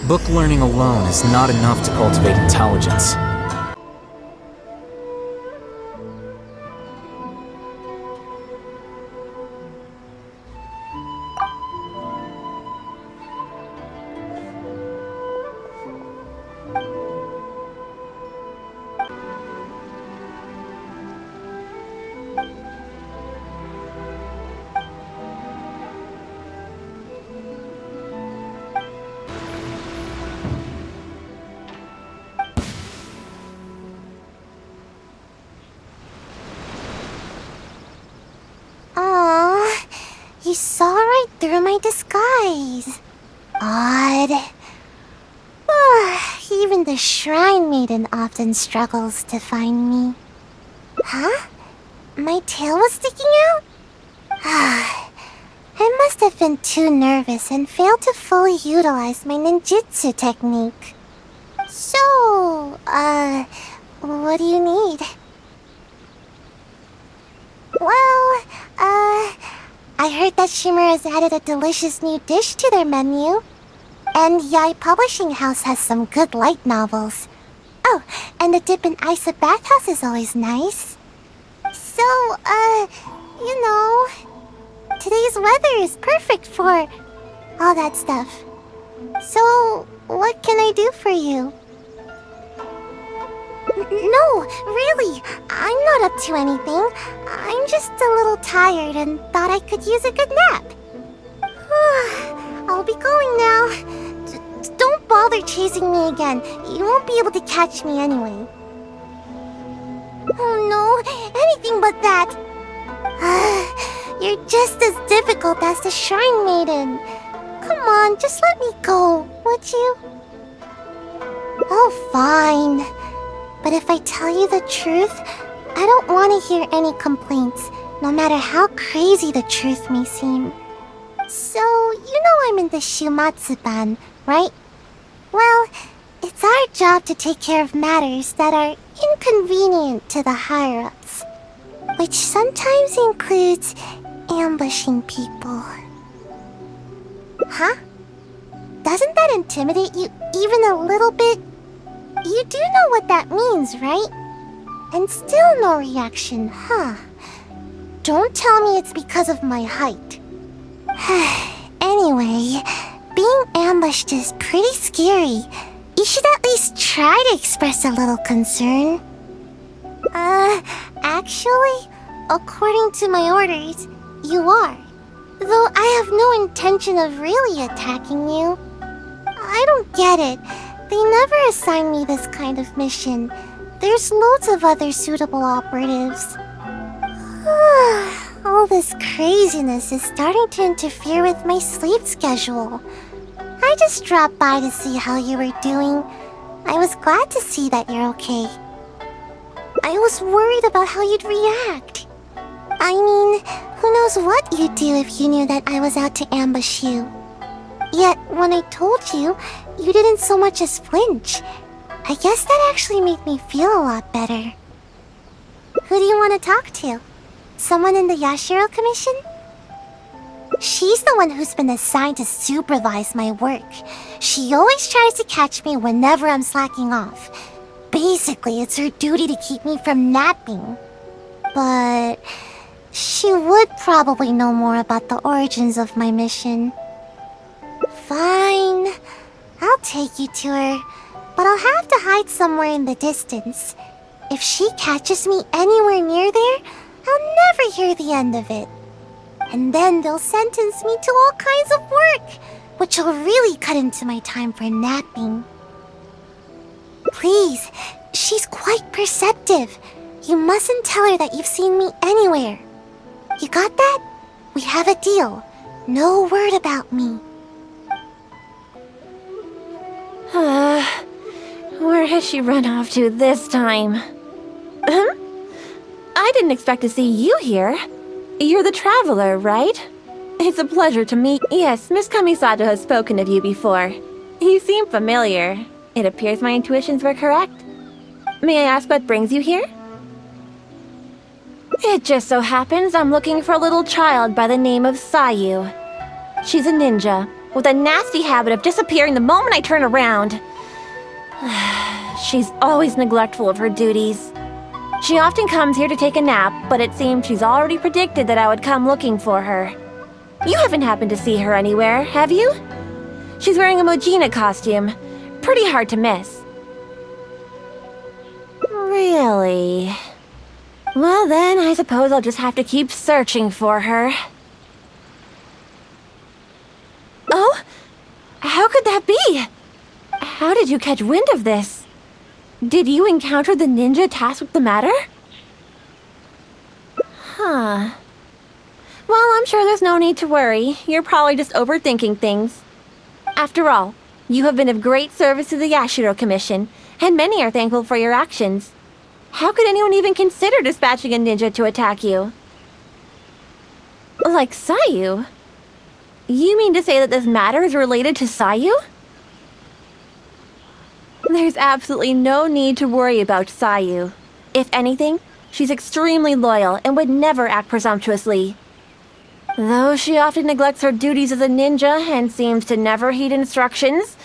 Book learning alone is not enough to cultivate intelligence. You saw right through my disguise. Odd. Even the Shrine Maiden often struggles to find me. Huh? My tail was sticking out? I must have been too nervous and failed to fully utilize my ninjutsu technique. So, what do you need? Well, I heard that Shimmer has added a delicious new dish to their menu. And Yai Publishing House has some good light novels. Oh, and the dip in ice at bathhouse is always nice. So, you know, today's weather is perfect for all that stuff. So, what can I do for you? No, really, I'm not up to anything. I'm just a little tired and thought I could use a good nap. I'll be going now. Don't bother chasing me again. You won't be able to catch me anyway. Oh no, anything but that. You're just as difficult as the Shrine Maiden. Come on, just let me go, would you? Oh, fine. But if I tell you the truth, I don't want to hear any complaints, no matter how crazy the truth may seem. So, you know I'm in the Shumatsu-ban, right? Well, it's our job to take care of matters that are inconvenient to the higher-ups, which sometimes includes ambushing people. Huh? Doesn't that intimidate you even a little bit? You do know what that means, right? And still no reaction, huh? Don't tell me it's because of my height. Anyway, being ambushed is pretty scary. You should at least try to express a little concern. Actually, according to my orders, you are. Though I have no intention of really attacking you. I don't get it. They never assign me this kind of mission. There's loads of other suitable operatives. All this craziness is starting to interfere with my sleep schedule. I just dropped by to see how you were doing. I was glad to see that you're okay. I was worried about how you'd react. I mean, who knows what you'd do if you knew that I was out to ambush you. Yet, when I told you, you didn't so much as flinch. I guess that actually made me feel a lot better. Who do you want to talk to? Someone in the Yashiro Commission? She's the one who's been assigned to supervise my work. She always tries to catch me whenever I'm slacking off. Basically, it's her duty to keep me from napping. But she would probably know more about the origins of my mission. Fine. I'll take you to her, but I'll have to hide somewhere in the distance. If she catches me anywhere near there, I'll never hear the end of it. And then they'll sentence me to all kinds of work, which will really cut into my time for napping. Please, she's quite perceptive. You mustn't tell her that you've seen me anywhere. You got that? We have a deal. No word about me. Where has she run off to this time? I didn't expect to see you here. You're the traveler, right? It's a pleasure to meet. Yes, Miss Kamisato has spoken of you before. You seem familiar. It appears my intuitions were correct. May I ask what brings you here? It just so happens I'm looking for a little child by the name of Sayu. She's a ninja, with a nasty habit of disappearing the moment I turn around. She's always neglectful of her duties. She often comes here to take a nap, but it seems she's already predicted that I would come looking for her. You haven't happened to see her anywhere, have you? She's wearing a Mojina costume. Pretty hard to miss. Really? Well then, I suppose I'll just have to keep searching for her. Oh? How could that be? How did you catch wind of this? Did you encounter the ninja tasked with the matter? Huh. Well, I'm sure there's no need to worry. You're probably just overthinking things. After all, you have been of great service to the Yashiro Commission, and many are thankful for your actions. How could anyone even consider dispatching a ninja to attack you? Like Sayu? You mean to say that this matter is related to Sayu? There's absolutely no need to worry about Sayu. If anything, she's extremely loyal and would never act presumptuously. Though she often neglects her duties as a ninja and seems to never heed instructions,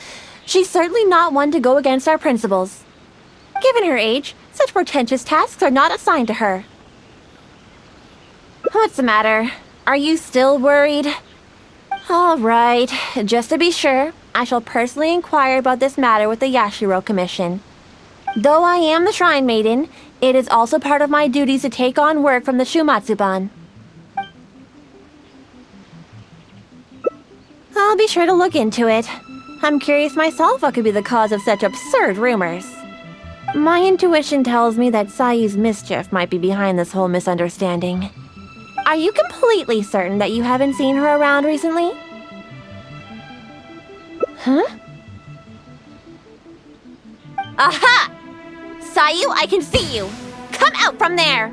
she's certainly not one to go against our principles. Given her age, such portentous tasks are not assigned to her. What's the matter? Are you still worried? All right, just to be sure, I shall personally inquire about this matter with the Yashiro Commission. Though I am the Shrine Maiden, it is also part of my duties to take on work from the Shumatsuban. I'll be sure to look into it. I'm curious myself what could be the cause of such absurd rumors. My intuition tells me that Sayu's mischief might be behind this whole misunderstanding. Are you completely certain that you haven't seen her around recently? Huh? Aha! Sayu, I can see you! Come out from there!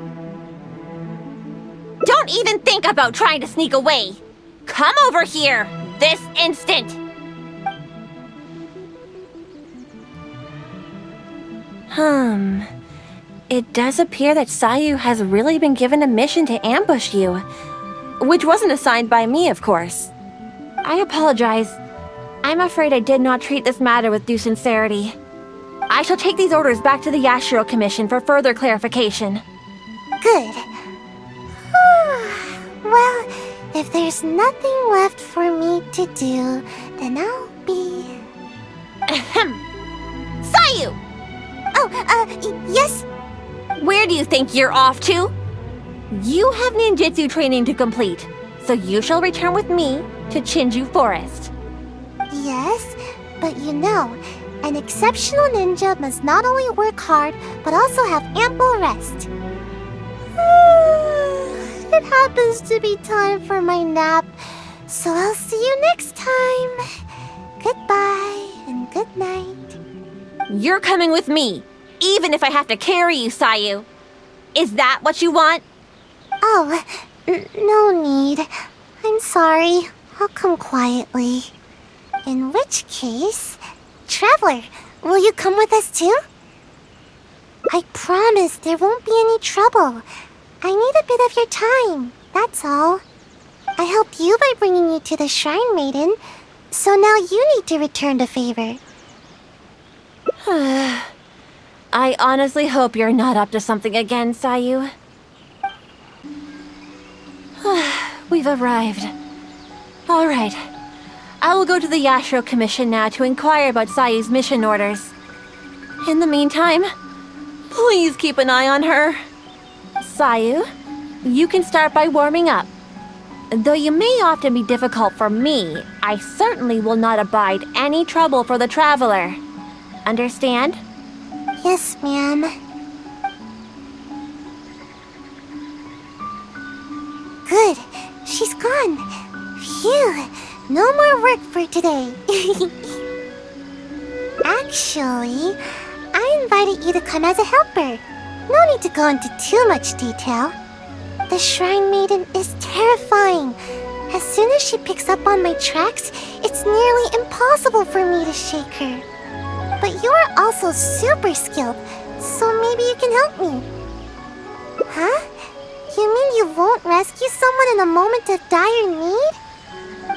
Don't even think about trying to sneak away! Come over here! This instant! It does appear that Sayu has really been given a mission to ambush you. Which wasn't assigned by me, of course. I apologize. I'm afraid I did not treat this matter with due sincerity. I shall take these orders back to the Yashiro Commission for further clarification. Good. Well, if there's nothing left for me to do, then I'll be... Ahem! Sayu! Oh, yes? Where do you think you're off to? You have ninjutsu training to complete, so you shall return with me to Chinju Forest. Yes, but you know, an exceptional ninja must not only work hard, but also have ample rest. It happens to be time for my nap, so I'll see you next time. Goodbye and good night. You're coming with me, even if I have to carry you, Sayu. Is that what you want? Oh, no need. I'm sorry. I'll come quietly. In which case, Traveler, will you come with us too? I promise there won't be any trouble. I need a bit of your time, that's all. I helped you by bringing you to the Shrine Maiden, so now you need to return the favor. I honestly hope you're not up to something again, Sayu. We've arrived. All right. I will go to the Yashiro Commission now to inquire about Sayu's mission orders. In the meantime, please keep an eye on her. Sayu, you can start by warming up. Though you may often be difficult for me, I certainly will not abide any trouble for the traveler. Understand? Yes, ma'am. Good. She's gone. Phew. No more work for today. Actually, I invited you to come as a helper. No need to go into too much detail. The Shrine Maiden is terrifying. As soon as she picks up on my tracks, it's nearly impossible for me to shake her. But you're also super skilled, so maybe you can help me. Huh? You mean you won't rescue someone in a moment of dire need?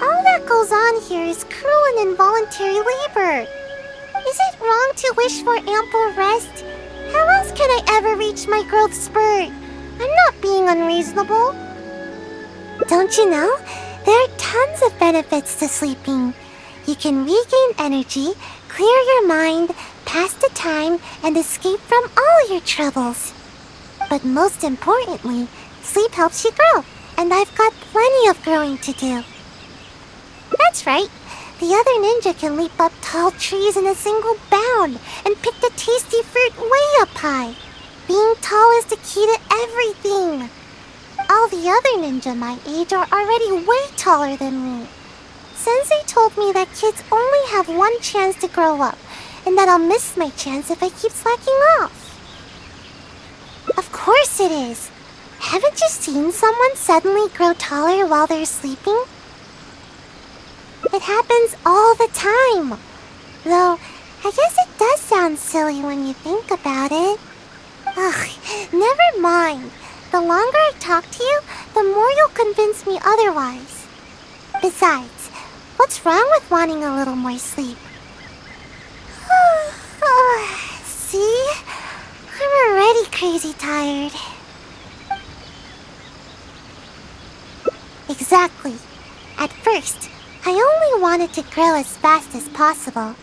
All that goes on here is cruel and involuntary labor. Is it wrong to wish for ample rest? How else can I ever reach my growth spurt? I'm not being unreasonable. Don't you know? There are tons of benefits to sleeping. You can regain energy, clear your mind, pass the time, and escape from all your troubles. But most importantly, sleep helps you grow, and I've got plenty of growing to do. That's right. The other ninja can leap up tall trees in a single bound and pick the tasty fruit way up high. Being tall is the key to everything. All the other ninja my age are already way taller than me. Sensei told me that kids only have one chance to grow up, and that I'll miss my chance if I keep slacking off. Of course it is. Haven't you seen someone suddenly grow taller while they're sleeping? It happens all the time. Though, I guess it does sound silly when you think about it. Ugh, never mind. The longer I talk to you, the more you'll convince me otherwise. Besides, what's wrong with wanting a little more sleep? See? I'm already crazy tired. Exactly. At first, I only wanted to grow as fast as possible.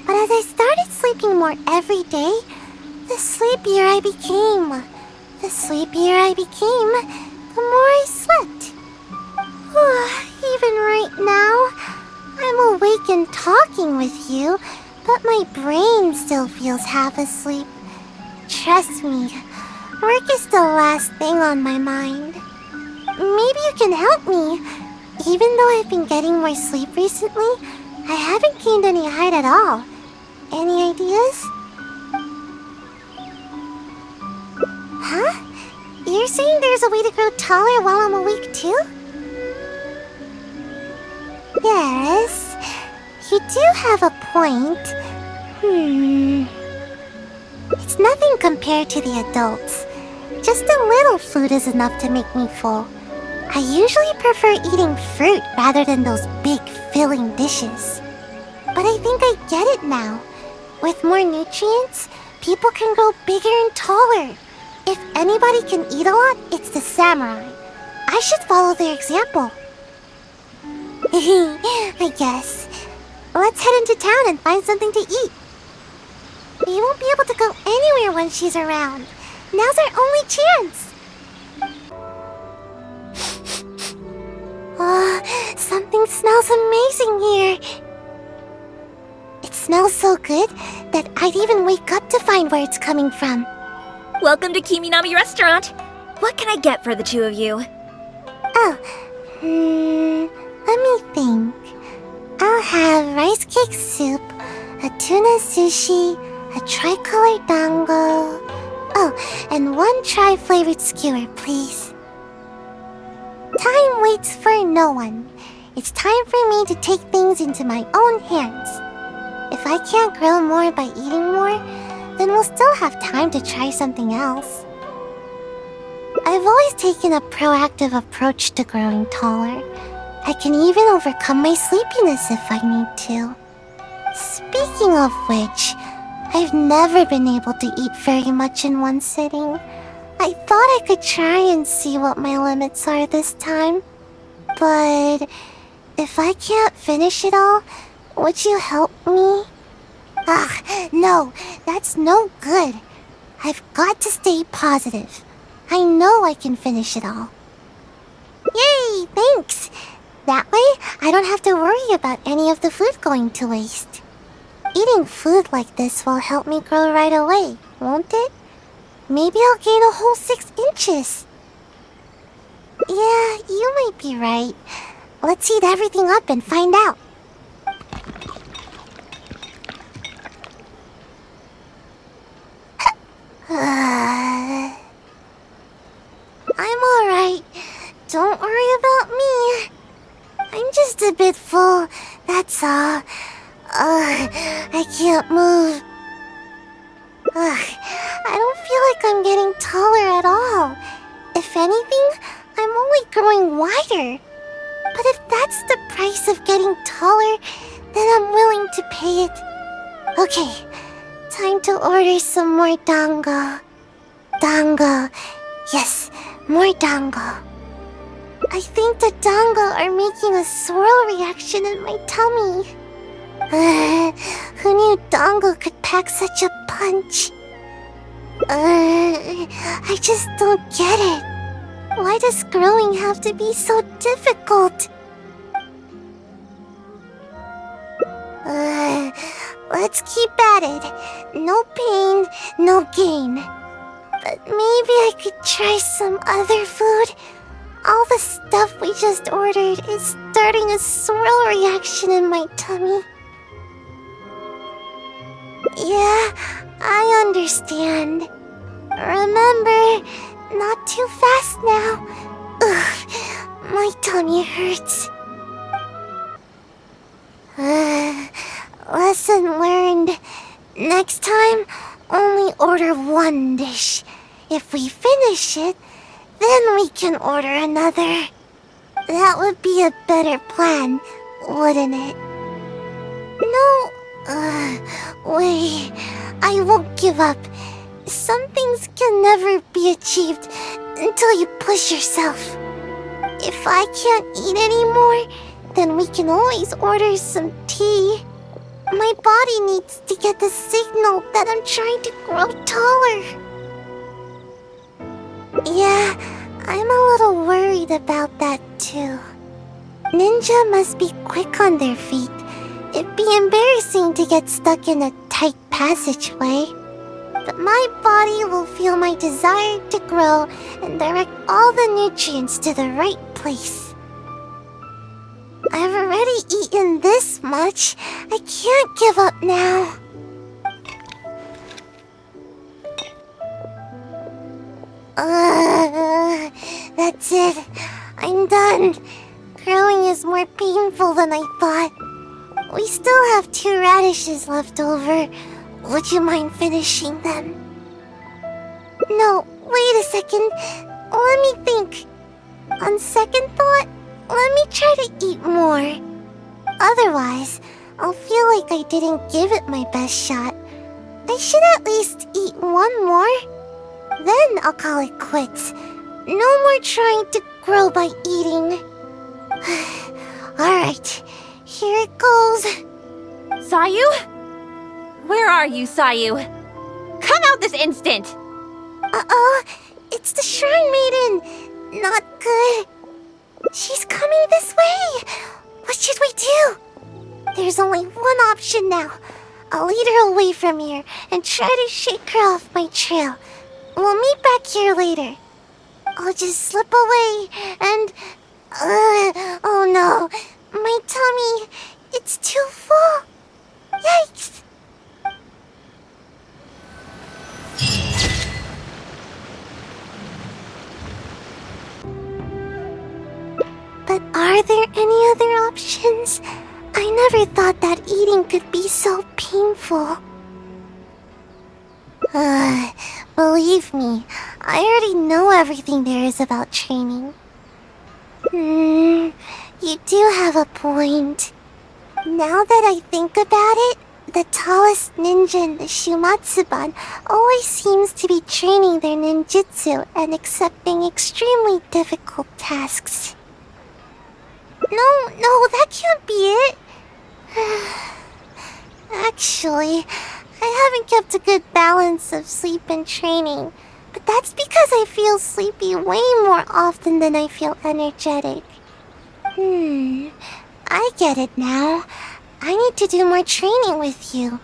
But as I started sleeping more every day, the sleepier I became. The sleepier I became, the more I slept. Even right now, I'm awake and talking with you, but my brain still feels half asleep. Trust me, work is the last thing on my mind. Maybe you can help me. Even though I've been getting more sleep recently, I haven't gained any height at all. Any ideas? Huh? You're saying there's a way to grow taller while I'm awake too? Yes, you do have a point. It's nothing compared to the adults. Just a little food is enough to make me full. I usually prefer eating fruit rather than those big filling dishes. But I think I get it now. With more nutrients, people can grow bigger and taller. If anybody can eat a lot, it's the samurai. I should follow their example. I guess. Let's head into town and find something to eat. We won't be able to go anywhere when she's around. Now's our only chance. Something smells amazing here. It smells so good that I'd even wake up to find where it's coming from. Welcome to Kiminami Restaurant. What can I get for the two of you? Let me think. I'll have rice cake soup, a tuna sushi, a tricolor dango. Oh, and one tri-flavored skewer, please. Time waits for no one. It's time for me to take things into my own hands. If I can't grow more by eating more, then we'll still have time to try something else. I've always taken a proactive approach to growing taller. I can even overcome my sleepiness if I need to. Speaking of which, I've never been able to eat very much in one sitting. I thought I could try and see what my limits are this time. But if I can't finish it all, would you help me? No, that's no good. I've got to stay positive. I know I can finish it all. Yay, thanks! That way, I don't have to worry about any of the food going to waste. Eating food like this will help me grow right away, won't it? Maybe I'll gain a whole 6 inches. Yeah, you might be right. Let's heat everything up and find out. I'm alright. Don't worry about me. I'm just a bit full, that's all. I can't move. I don't feel like I'm getting taller at all. If anything, I'm only growing wider. But if that's that's the price of getting taller, then I'm willing to pay it. Okay, time to order some more dango. Dango. Yes, more dango. I think the dango are making a swirl reaction in my tummy. Who knew dango could pack such a punch? I just don't get it. Why does growing have to be so difficult? Let's keep at it. No pain, no gain. But maybe I could try some other food. All the stuff we just ordered is starting a swirl reaction in my tummy. Yeah, I understand. Remember, not too fast now. Ugh, my tummy hurts. Lesson learned. Next time, only order one dish. If we finish it, then we can order another. That would be a better plan, wouldn't it? No, wait. I won't give up. Some things can never be achieved until you push yourself. If I can't eat anymore, then we can always order some tea. My body needs to get the signal that I'm trying to grow taller. Yeah, I'm a little worried about that too. Ninja must be quick on their feet. It'd be embarrassing to get stuck in a tight passageway. But my body will feel my desire to grow and direct all the nutrients to the right place. I've already eaten this much. I can't give up now. That's it. I'm done. Growing is more painful than I thought. We still have 2 radishes left over. Would you mind finishing them? No, wait a second. Let me think. On second thought, let me try to eat more. Otherwise, I'll feel like I didn't give it my best shot. I should at least eat one more. Then I'll call it quits. No more trying to grow by eating. Alright, here it goes. Sayu? Where are you, Sayu? Come out this instant! Uh-oh, it's the Shrine Maiden. Not good. She's coming this way. What should we do? There's only one option now. I'll lead her away from here and try to shake her off my trail. We'll meet back here later. I'll just slip away and... oh no. My tummy, it's too full. Yikes. But are there any other options? I never thought that eating could be so painful. Believe me, I already know everything there is about training. You do have a point. Now that I think about it, the tallest ninja in the Shumatsuban always seems to be training their ninjutsu and accepting extremely difficult tasks. No, that can't be it. Actually, I haven't kept a good balance of sleep and training, but that's because I feel sleepy way more often than I feel energetic. I get it now. I need to do more training with you.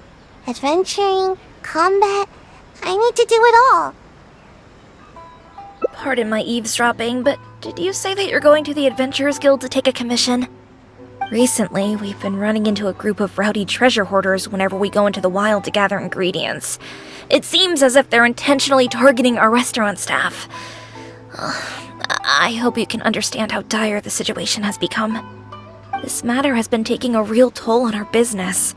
Adventuring, combat, I need to do it all. Pardon my eavesdropping, but did you say that you're going to the Adventurers Guild to take a commission? Recently, we've been running into a group of rowdy treasure hoarders whenever we go into the wild to gather ingredients. It seems as if they're intentionally targeting our restaurant staff. I hope you can understand how dire the situation has become. This matter has been taking a real toll on our business.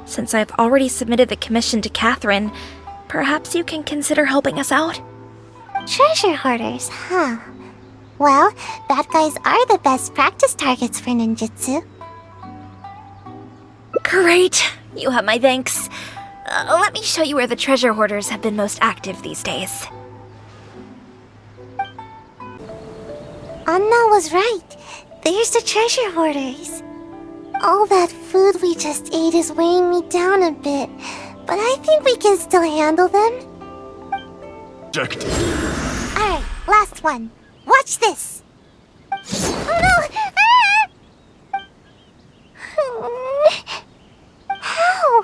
Since I've already submitted the commission to Catherine, perhaps you can consider helping us out? Treasure hoarders, huh? Well, bad guys are the best practice targets for ninjutsu. Great. You have my thanks. Let me show you where the treasure hoarders have been most active these days. Anna was right. There's the treasure hoarders. All that food we just ate is weighing me down a bit, but I think we can still handle them. Rejected. Alright, last one. Watch this. Oh no! How?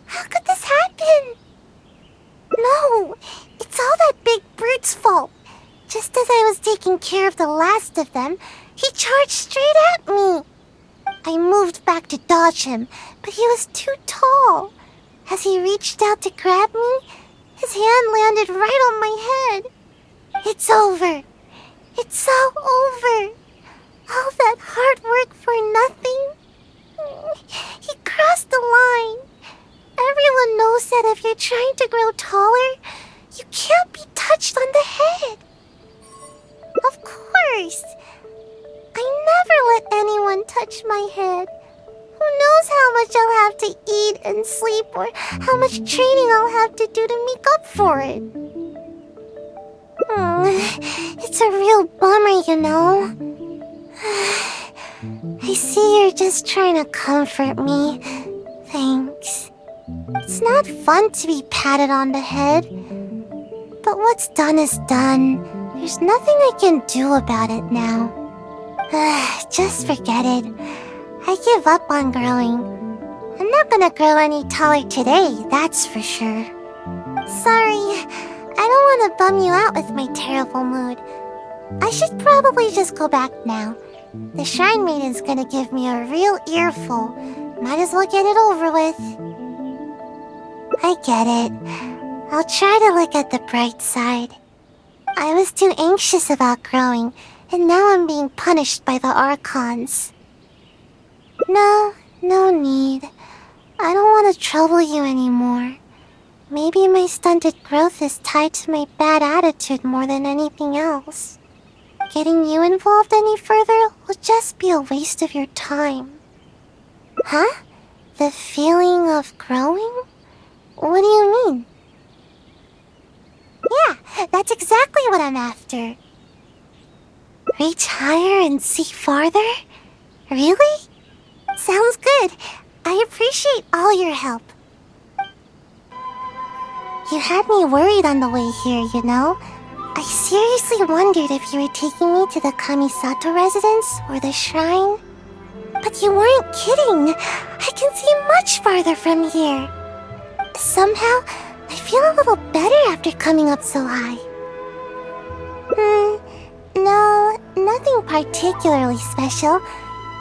How could this happen? No, it's all that big brute's fault. Just as I was taking care of the last of them, he charged straight at me. I moved back to dodge him, but he was too tall. As he reached out to grab me, his hand landed right on my head. It's over. It's all over. All that hard work for nothing. He crossed the line. Everyone knows that if you're trying to grow taller, you can't be touched on the head. Of course. I never let anyone touch my head. Who knows how much I'll have to eat and sleep, or how much training I'll have to do to make up for it. It's a real bummer, you know. I see you're just trying to comfort me. Thanks. It's not fun to be patted on the head. But what's done is done. There's nothing I can do about it now. Just forget it. I give up on growing. I'm not gonna grow any taller today, that's for sure. Sorry, I don't want to bum you out with my terrible mood. I should probably just go back now. The Shrine Maiden's gonna give me a real earful. Might as well get it over with. I get it. I'll try to look at the bright side. I was too anxious about growing, and now I'm being punished by the Archons. No need. I don't want to trouble you anymore. Maybe my stunted growth is tied to my bad attitude more than anything else. Getting you involved any further will just be a waste of your time. Huh? The feeling of growing? What do you mean? Yeah, that's exactly what I'm after. Reach higher and see farther? Really? Sounds good. I appreciate all your help. You had me worried on the way here, you know? I seriously wondered if you were taking me to the Kamisato residence or the shrine. But you weren't kidding. I can see much farther from here. Somehow, I feel a little better after coming up so high. No, nothing particularly special.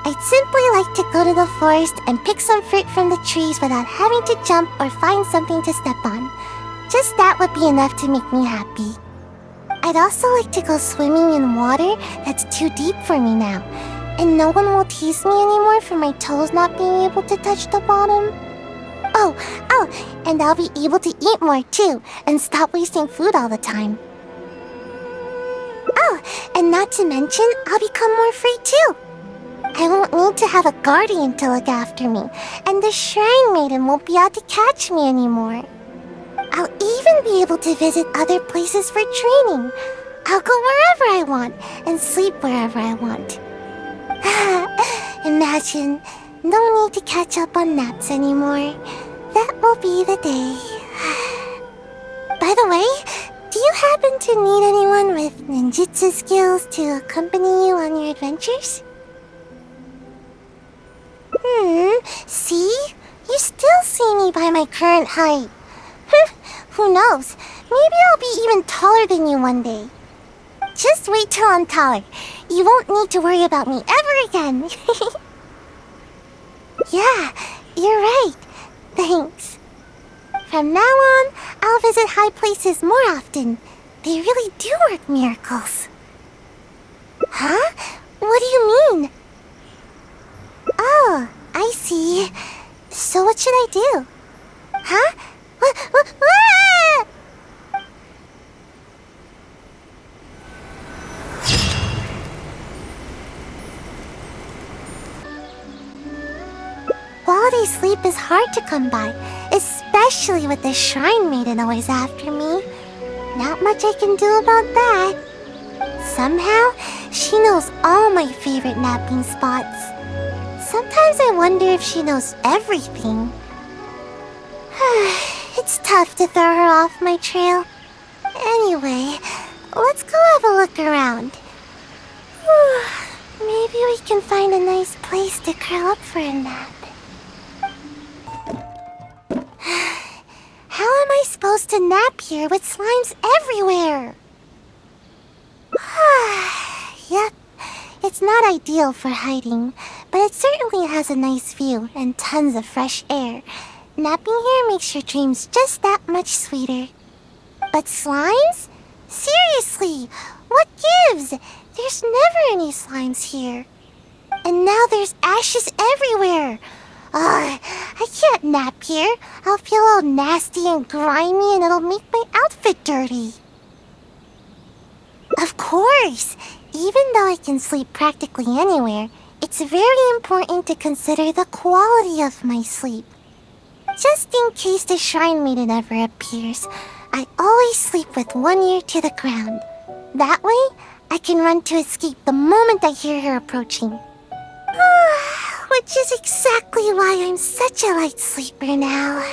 I'd simply like to go to the forest and pick some fruit from the trees without having to jump or find something to step on. Just that would be enough to make me happy. I'd also like to go swimming in water that's too deep for me now, and no one will tease me anymore for my toes not being able to touch the bottom. Oh, and I'll be able to eat more too, and stop wasting food all the time. Oh, and not to mention, I'll become more free too. I won't need to have a guardian to look after me, and the Shrine Maiden won't be out to catch me anymore. I'll even be able to visit other places for training. I'll go wherever I want, and sleep wherever I want. Imagine, no need to catch up on naps anymore. That will be the day. By the way, do you happen to need anyone with ninjutsu skills to accompany you on your adventures? See? You still see me by my current height. Who knows? Maybe I'll be even taller than you one day. Just wait till I'm taller. You won't need to worry about me ever again. Yeah, you're right. Thanks. From now on, I'll visit high places more often. They really do work miracles. Huh? What do you mean? Oh, I see. So what should I do? Huh? quality sleep is hard to come by, especially with the Shrine Maiden always after me. Not much I can do about that. Somehow, she knows all my favorite napping spots. Sometimes I wonder if she knows everything. It's tough to throw her off my trail. Anyway, let's go have a look around. Maybe we can find a nice place to curl up for a nap. How am I supposed to nap here with slimes everywhere? Yep, it's not ideal for hiding, but it certainly has a nice view and tons of fresh air. Napping here makes your dreams just that much sweeter. But slimes? Seriously, what gives? There's never any slimes here. And now there's ashes everywhere. I can't nap here. I'll feel all nasty and grimy and it'll make my outfit dirty. Of course! Even though I can sleep practically anywhere, it's very important to consider the quality of my sleep. Just in case the Shrine Maiden ever appears, I always sleep with one ear to the ground. That way, I can run to escape the moment I hear her approaching. Which is exactly why I'm such a light sleeper now.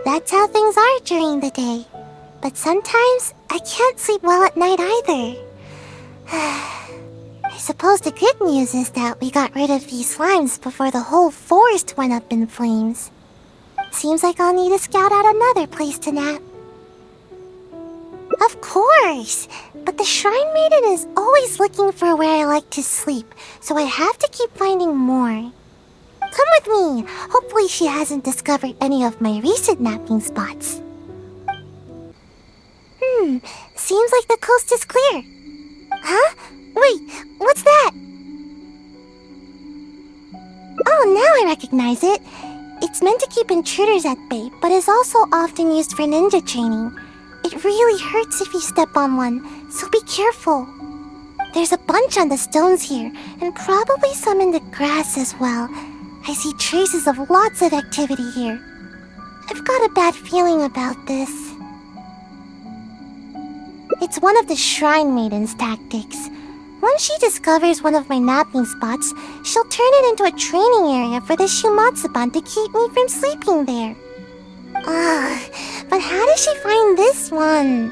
That's how things are during the day. But sometimes, I can't sleep well at night either. I suppose the good news is that we got rid of these slimes before the whole forest went up in flames. Seems like I'll need to scout out another place to nap. Of course! But the Shrine Maiden is always looking for where I like to sleep, so I have to keep finding more. Come with me! Hopefully she hasn't discovered any of my recent napping spots. Seems like the coast is clear. Huh? Wait, what's that? Oh, now I recognize it. It's meant to keep intruders at bay, but is also often used for ninja training. It really hurts if you step on one, so be careful. There's a bunch on the stones here, and probably some in the grass as well. I see traces of lots of activity here. I've got a bad feeling about this. It's one of the Shrine Maiden's tactics. Once she discovers one of my napping spots, she'll turn it into a training area for the Shumatsuban to keep me from sleeping there. But how does she find this one?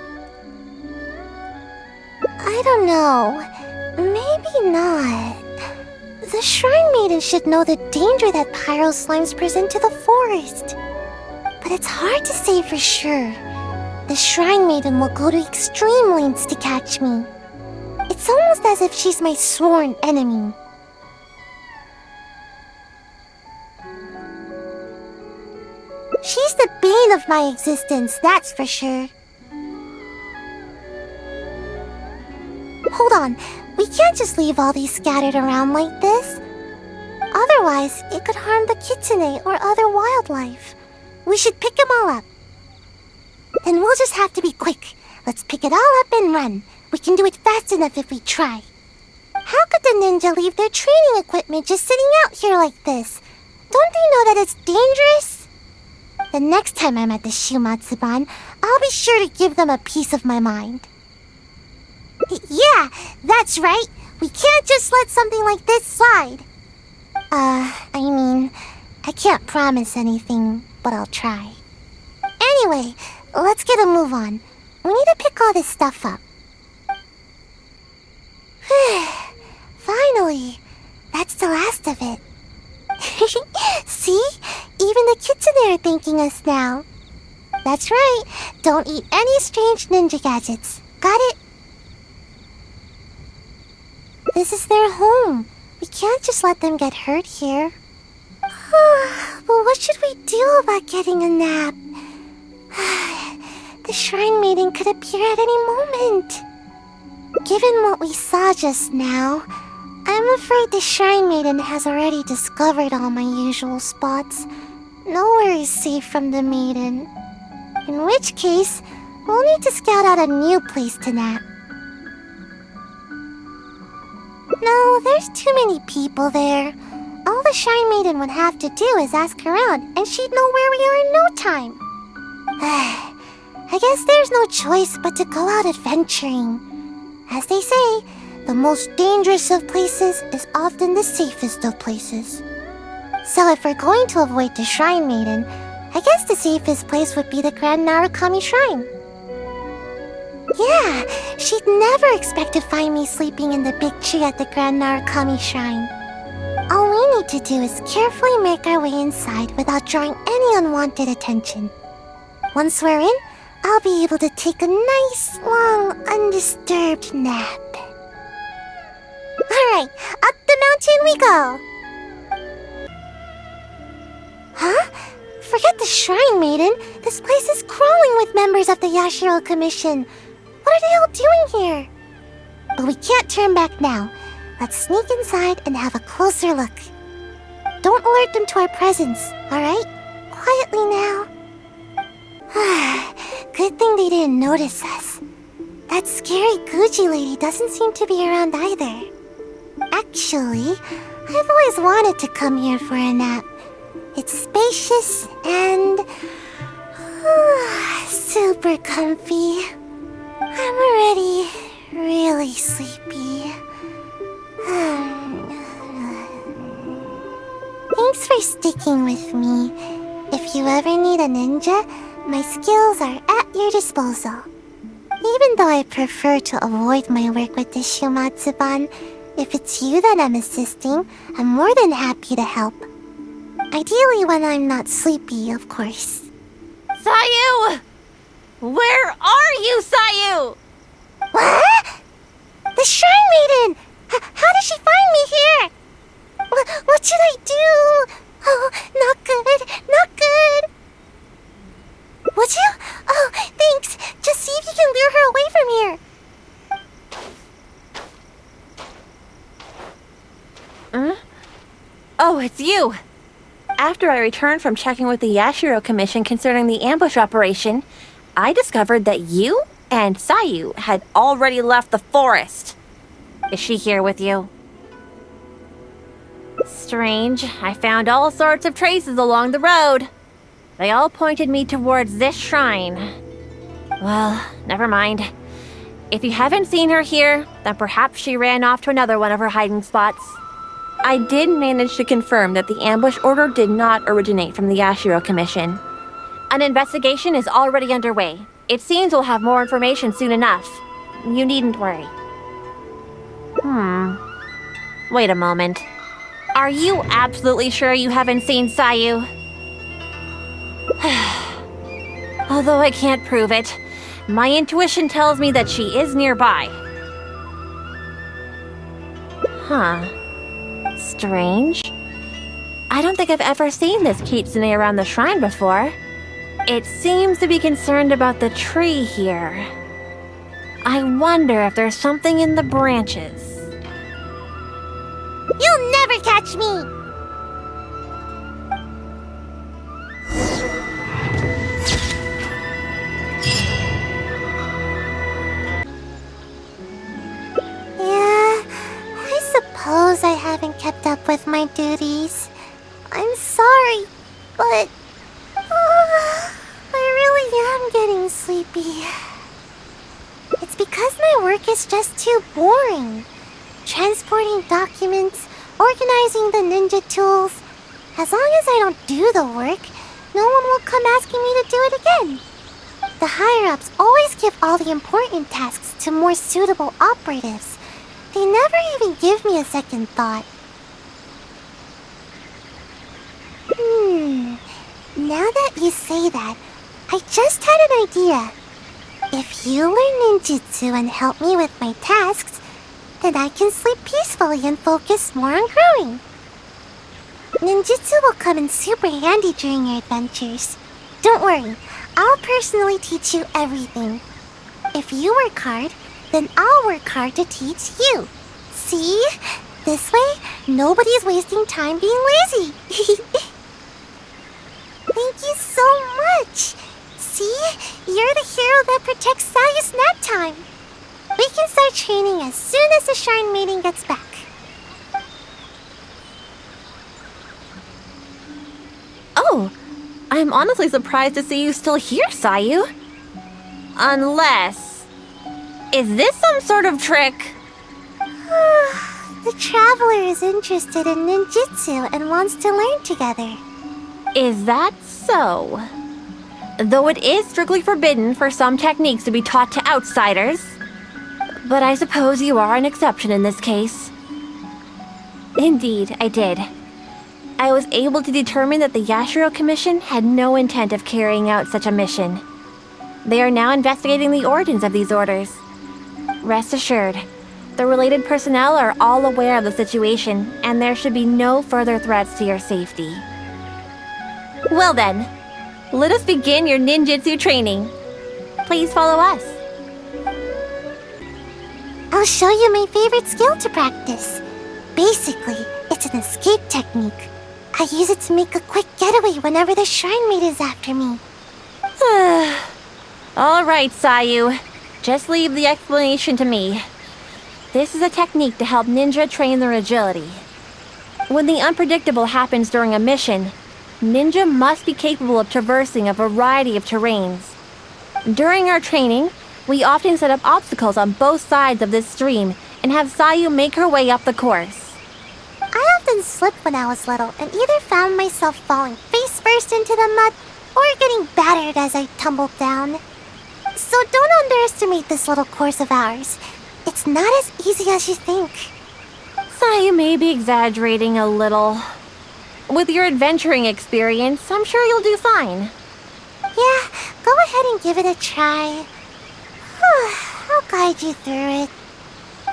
I don't know. Maybe not. The Shrine Maiden should know the danger that pyro slimes present to the forest. But it's hard to say for sure. The Shrine Maiden will go to extreme lengths to catch me. It's almost as if she's my sworn enemy. She's the bane of my existence, that's for sure. Hold on, we can't just leave all these scattered around like this. Otherwise, it could harm the kitsune or other wildlife. We should pick them all up. Then we'll just have to be quick. Let's pick it all up and run. We can do it fast enough if we try. How could the ninja leave their training equipment just sitting out here like this? Don't they know that it's dangerous? The next time I'm at the Shumatsuban, I'll be sure to give them a piece of my mind. Yeah, that's right. We can't just let something like this slide. I can't promise anything, but I'll try. Anyway, let's get a move on. We need to pick all this stuff up. Finally, that's the last of it. See? Even the kitsune are thanking us now. That's right. Don't eat any strange ninja gadgets. Got it? This is their home. We can't just let them get hurt here. But what should we do about getting a nap? The Shrine Maiden could appear at any moment. Given what we saw just now, I'm afraid the Shrine Maiden has already discovered all my usual spots. Nowhere is safe from the maiden. In which case, we'll need to scout out a new place to nap. No, there's too many people there. I'll All the Shrine Maiden would have to do is ask around, and she'd know where we are in no time. I guess there's no choice but to go out adventuring. As they say, the most dangerous of places is often the safest of places. So if we're going to avoid the Shrine Maiden, I guess the safest place would be the Grand Narukami Shrine. Yeah, she'd never expect to find me sleeping in the big tree at the Grand Narukami Shrine. All we need to do is carefully make our way inside without drawing any unwanted attention. Once we're in, I'll be able to take a nice, long, undisturbed nap. Alright, up the mountain we go! Huh? Forget the Shrine Maiden. This place is crawling with members of the Yashiro Commission. What are they all doing here? But we can't turn back now. Let's sneak inside and have a closer look. Don't alert them to our presence, alright? Quietly now. Good thing they didn't notice us. That scary Gucci lady doesn't seem to be around either. Actually, I've always wanted to come here for a nap. It's spacious and super comfy. I'm already really sleepy. Thanks for sticking with me. If you ever need a ninja, my skills are at your disposal. Even though I prefer to avoid my work with the Shumatsuban, if it's you that I'm assisting, I'm more than happy to help. Ideally when I'm not sleepy, of course. Sayu! Where are you, Sayu? What? The Shrine Maiden! How did she find me here? What should I do? Oh, not good, not good. Would you? Oh, thanks. Just see if you can lure her away from here. Oh, it's you! After I returned from checking with the Yashiro Commission concerning the ambush operation, I discovered that you and Sayu had already left the forest. Is she here with you? Strange. I found all sorts of traces along the road. They all pointed me towards this shrine. Well, never mind. If you haven't seen her here, then perhaps she ran off to another one of her hiding spots. I did manage to confirm that the ambush order did not originate from the Yashiro Commission. An investigation is already underway. It seems we'll have more information soon enough. You needn't worry. Wait a moment. Are you absolutely sure you haven't seen Sayu? Although I can't prove it, my intuition tells me that she is nearby. Huh. Strange. I don't think I've ever seen this kitsune around the shrine before. It seems to be concerned about the tree here. I wonder if there's something in the branches. You'll never catch me! Suppose I haven't kept up with my duties. I'm sorry, but I really am getting sleepy. It's because my work is just too boring. Transporting documents, organizing the ninja tools. As long as I don't do the work, no one will come asking me to do it again. The higher-ups always give all the important tasks to more suitable operatives. They never even give me a second thought. Now that you say that, I just had an idea. If you learn ninjutsu and help me with my tasks, then I can sleep peacefully and focus more on growing. Ninjutsu will come in super handy during your adventures. Don't worry, I'll personally teach you everything. If you work hard, then I'll work hard to teach you. See? This way, nobody's wasting time being lazy. Thank you so much. See? You're the hero that protects Sayu's nap time. We can start training as soon as the Shrine Maiden gets back. I'm honestly surprised to see you still here, Sayu. Unless... Is this some sort of trick? The traveler is interested in ninjutsu and wants to learn together. Is that so? Though it is strictly forbidden for some techniques to be taught to outsiders. But I suppose you are an exception in this case. Indeed, I did. I was able to determine that the Yashiro Commission had no intent of carrying out such a mission. They are now investigating the origins of these orders. Rest assured, the related personnel are all aware of the situation, and there should be no further threats to your safety. Well then, let us begin your ninjutsu training. Please follow us. I'll show you my favorite skill to practice. Basically, it's an escape technique. I use it to make a quick getaway whenever the shrine maid is after me. All right, Sayu. Just leave the explanation to me. This is a technique to help ninja train their agility. When the unpredictable happens during a mission, ninja must be capable of traversing a variety of terrains. During our training, we often set up obstacles on both sides of this stream and have Sayu make her way up the course. I often slipped when I was little and either found myself falling face first into the mud or getting battered as I tumbled down. So don't underestimate this little course of ours. It's not as easy as you think. Sayu may be exaggerating a little. With your adventuring experience, I'm sure you'll do fine. Yeah, go ahead and give it a try. I'll guide you through it.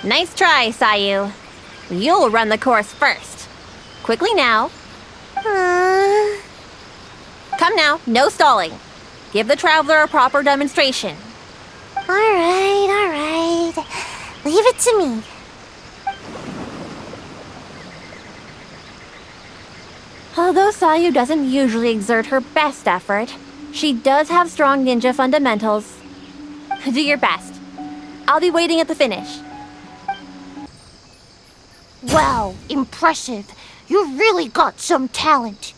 Nice try, Sayu. You'll run the course first. Quickly now. Come now, no stalling. Give the traveler a proper demonstration. Alright. Leave it to me. Although Sayu doesn't usually exert her best effort, she does have strong ninja fundamentals. Do your best. I'll be waiting at the finish. Wow, impressive. You really got some talent.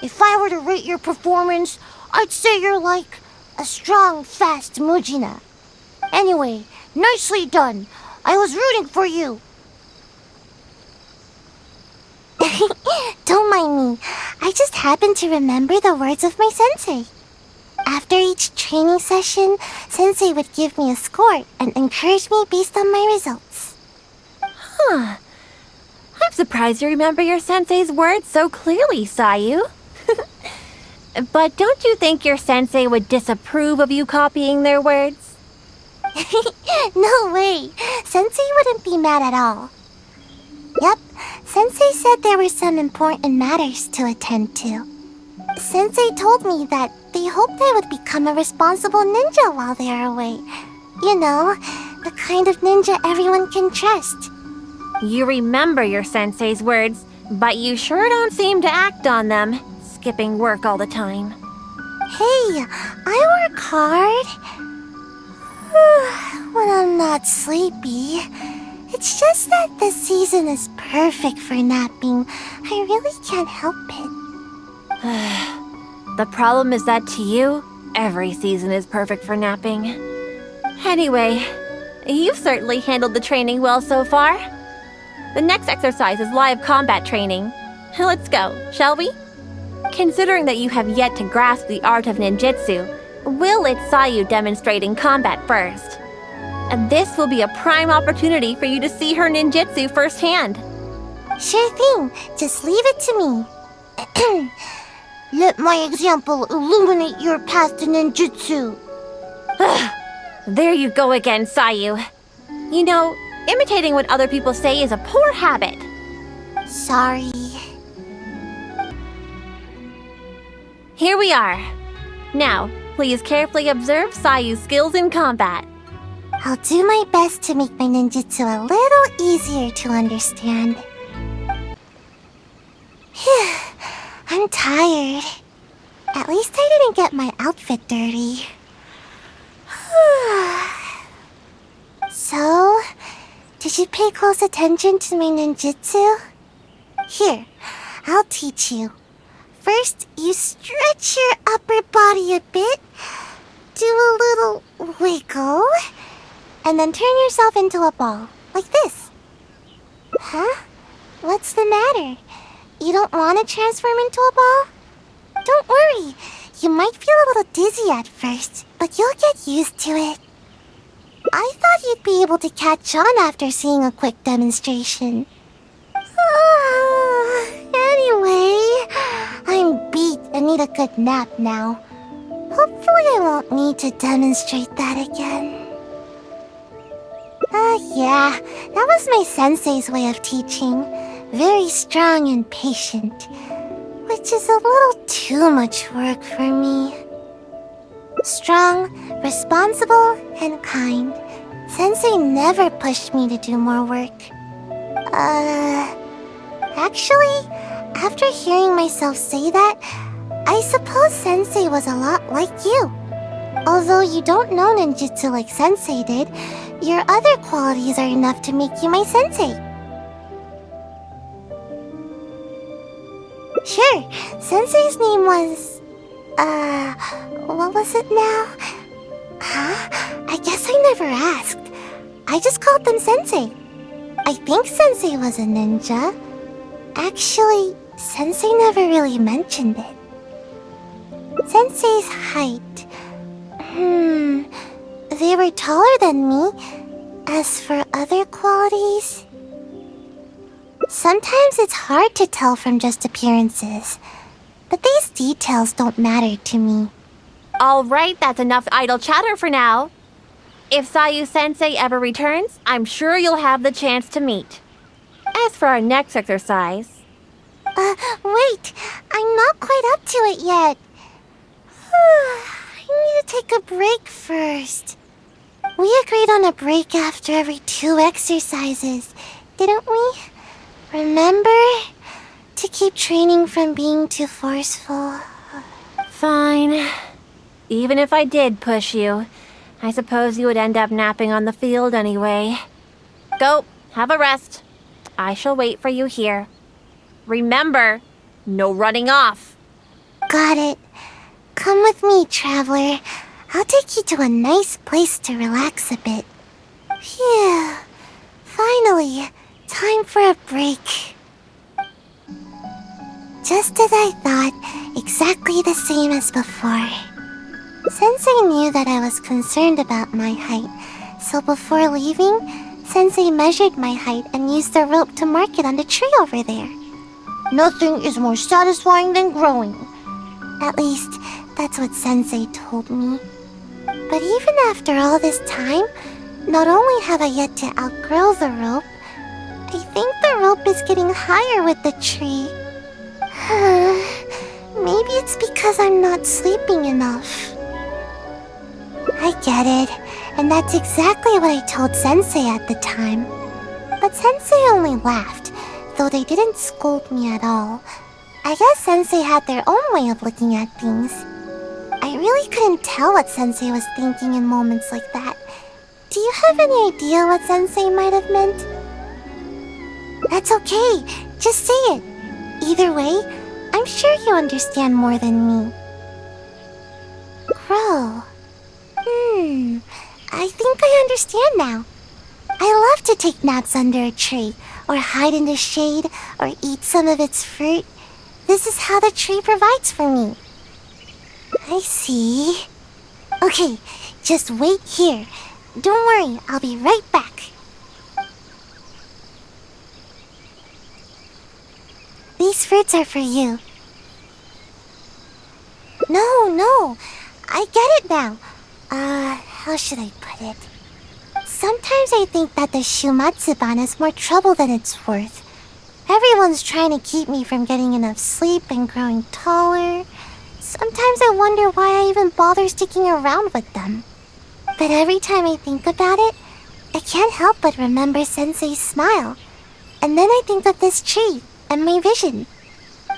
If I were to rate your performance, I'd say you're like a strong, fast Mujina. Anyway, nicely done. I was rooting for you. Don't mind me. I just happened to remember the words of my sensei. After each training session, sensei would give me a score and encourage me based on my results. Huh. I'm surprised you remember your sensei's words so clearly, Sayu. But don't you think your sensei would disapprove of you copying their words? No way. Sensei wouldn't be mad at all. Yep, Sensei said there were some important matters to attend to. Sensei told me that they hoped I would become a responsible ninja while they are away. You know, the kind of ninja everyone can trust. You remember your sensei's words, but you sure don't seem to act on them, skipping work all the time. Hey, I work hard. When I'm not sleepy. It's just that the season is perfect for napping. I really can't help it. The problem is that to you, every season is perfect for napping. Anyway, you've certainly handled the training well so far. The next exercise is live combat training. Let's go, shall we? Considering that you have yet to grasp the art of ninjutsu, we'll let Sayu demonstrate in combat first. And this will be a prime opportunity for you to see her ninjutsu firsthand. Sure thing. Just leave it to me. Let my example illuminate your path to ninjutsu. There you go again, Sayu. You know, imitating what other people say is a poor habit. Sorry. Here we are. Now, please carefully observe Sayu's skills in combat. I'll do my best to make my ninjutsu a little easier to understand. I'm tired. At least I didn't get my outfit dirty. So, did you pay close attention to my ninjutsu? Here, I'll teach you. First, you stretch your upper body a bit, do a little wiggle, and then turn yourself into a ball, like this. Huh? What's the matter? You don't want to transform into a ball? Don't worry, you might feel a little dizzy at first, but you'll get used to it. I thought you'd be able to catch on after seeing a quick demonstration. Anyway, I'm beat and need a good nap now. Hopefully I won't need to demonstrate that again. Yeah, that was my sensei's way of teaching. Very strong and patient, which is a little too much work for me. Strong, responsible, and kind. Sensei never pushed me to do more work. Actually, after hearing myself say that, I suppose Sensei was a lot like you. Although you don't know ninjutsu like Sensei did, your other qualities are enough to make you my sensei. Sure, Sensei's name was... what was it now? Huh? I guess I never asked. I just called them Sensei. I think Sensei was a ninja. Actually, Sensei never really mentioned it. Sensei's height. They were taller than me. As for other qualities... Sometimes it's hard to tell from just appearances. But these details don't matter to me. Alright, that's enough idle chatter for now. If Sayu-sensei ever returns, I'm sure you'll have the chance to meet. As for our next exercise... Wait! I'm not quite up to it yet. I need to take a break first. We agreed on a break after every 2 exercises, didn't we? Remember? To keep training from being too forceful. Fine. Even if I did push you, I suppose you would end up napping on the field anyway. Go, have a rest. I shall wait for you here. Remember, no running off. Got it. Come with me, traveler. I'll take you to a nice place to relax a bit. Phew. Finally, time for a break. Just as I thought, exactly the same as before. Sensei knew that I was concerned about my height, so before leaving, Sensei measured my height and used the rope to mark it on the tree over there. Nothing is more satisfying than growing. At least, that's what Sensei told me. But even after all this time, not only have I yet to outgrow the rope, I think the rope is getting higher with the tree. Maybe it's because I'm not sleeping enough. I get it, and that's exactly what I told Sensei at the time. But Sensei only laughed, though they didn't scold me at all. I guess Sensei had their own way of looking at things. I really couldn't tell what Sensei was thinking in moments like that. Do you have any idea what Sensei might have meant? That's okay, just say it. Either way, I'm sure you understand more than me. Grow. I think I understand now. I love to take naps under a tree, or hide in the shade, or eat some of its fruit. This is how the tree provides for me. I see. Okay, just wait here. Don't worry, I'll be right back. These fruits are for you. No, I get it now. How should I put it? Sometimes I think that the Shumatsuban is more trouble than it's worth. Everyone's trying to keep me from getting enough sleep and growing taller. Sometimes I wonder why I even bother sticking around with them. But every time I think about it, I can't help but remember Sensei's smile. And then I think of this tree and my vision.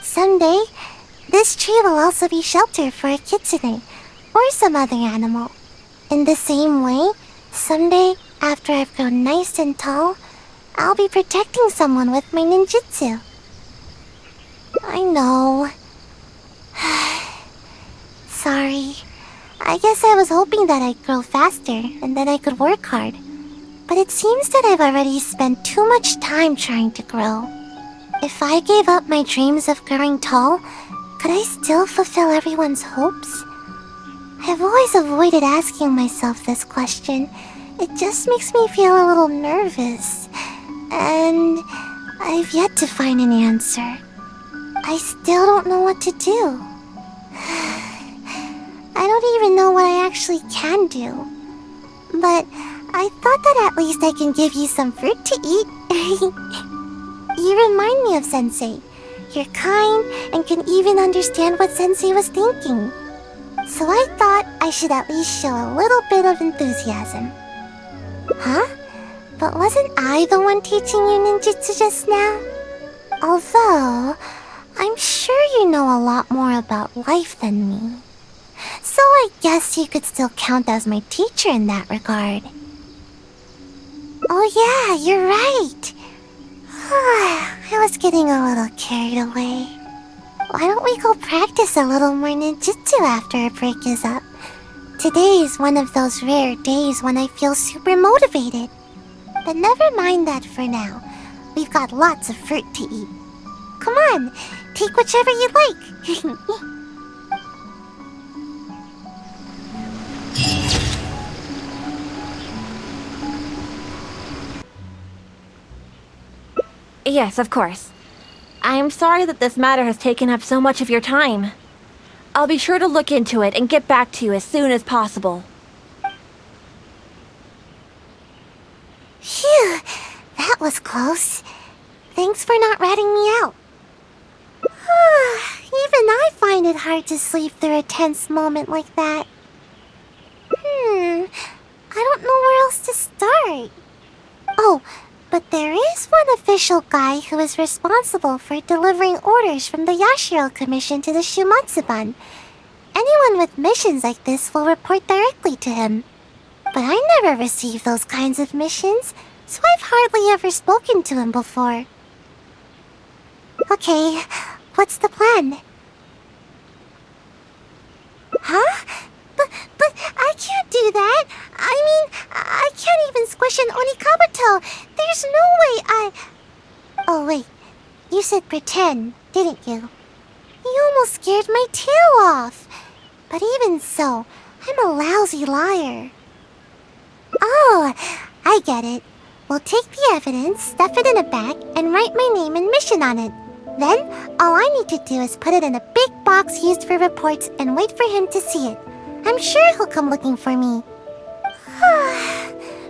Someday, this tree will also be shelter for a kitsune or some other animal. In the same way, someday, after I've grown nice and tall, I'll be protecting someone with my ninjutsu. I know. sorry. I guess I was hoping that I'd grow faster and then I could work hard. But it seems that I've already spent too much time trying to grow. If I gave up my dreams of growing tall, could I still fulfill everyone's hopes? I've always avoided asking myself this question. It just makes me feel a little nervous. And I've yet to find an answer. I still don't know what to do. I don't even know what I actually can do. But I thought that at least I can give you some fruit to eat. You remind me of Sensei. You're kind and can even understand what Sensei was thinking. So I thought I should at least show a little bit of enthusiasm. Huh? But wasn't I the one teaching you ninjutsu just now? Although, I'm sure you know a lot more about life than me. So I guess you could still count as my teacher in that regard. Oh yeah, you're right. I was getting a little carried away. Why don't we go practice a little more ninjutsu after our break is up? Today is one of those rare days when I feel super motivated. But never mind that for now. We've got lots of fruit to eat. Come on, take whichever you like. Yes, of course. I'm sorry that this matter has taken up so much of your time. I'll be sure to look into it and get back to you as soon as possible. Phew, that was close. Thanks for not ratting me out. Even I find it hard to sleep through a tense moment like that. I don't know where else to start. Oh, but there is one official guy who is responsible for delivering orders from the Yashiro Commission to the Shumatsuban. Anyone with missions like this will report directly to him. But I never received those kinds of missions, so I've hardly ever spoken to him before. Okay, what's the plan? Huh? But I can't do that. I mean, I can't even squish an Onikabuto. There's no way I... Oh wait, you said pretend, didn't you? You almost scared my tail off. But even so, I'm a lousy liar. Oh, I get it. We'll take the evidence, stuff it in a bag, and write my name and mission on it. Then, all I need to do is put it in a big box used for reports and wait for him to see it. I'm sure he'll come looking for me.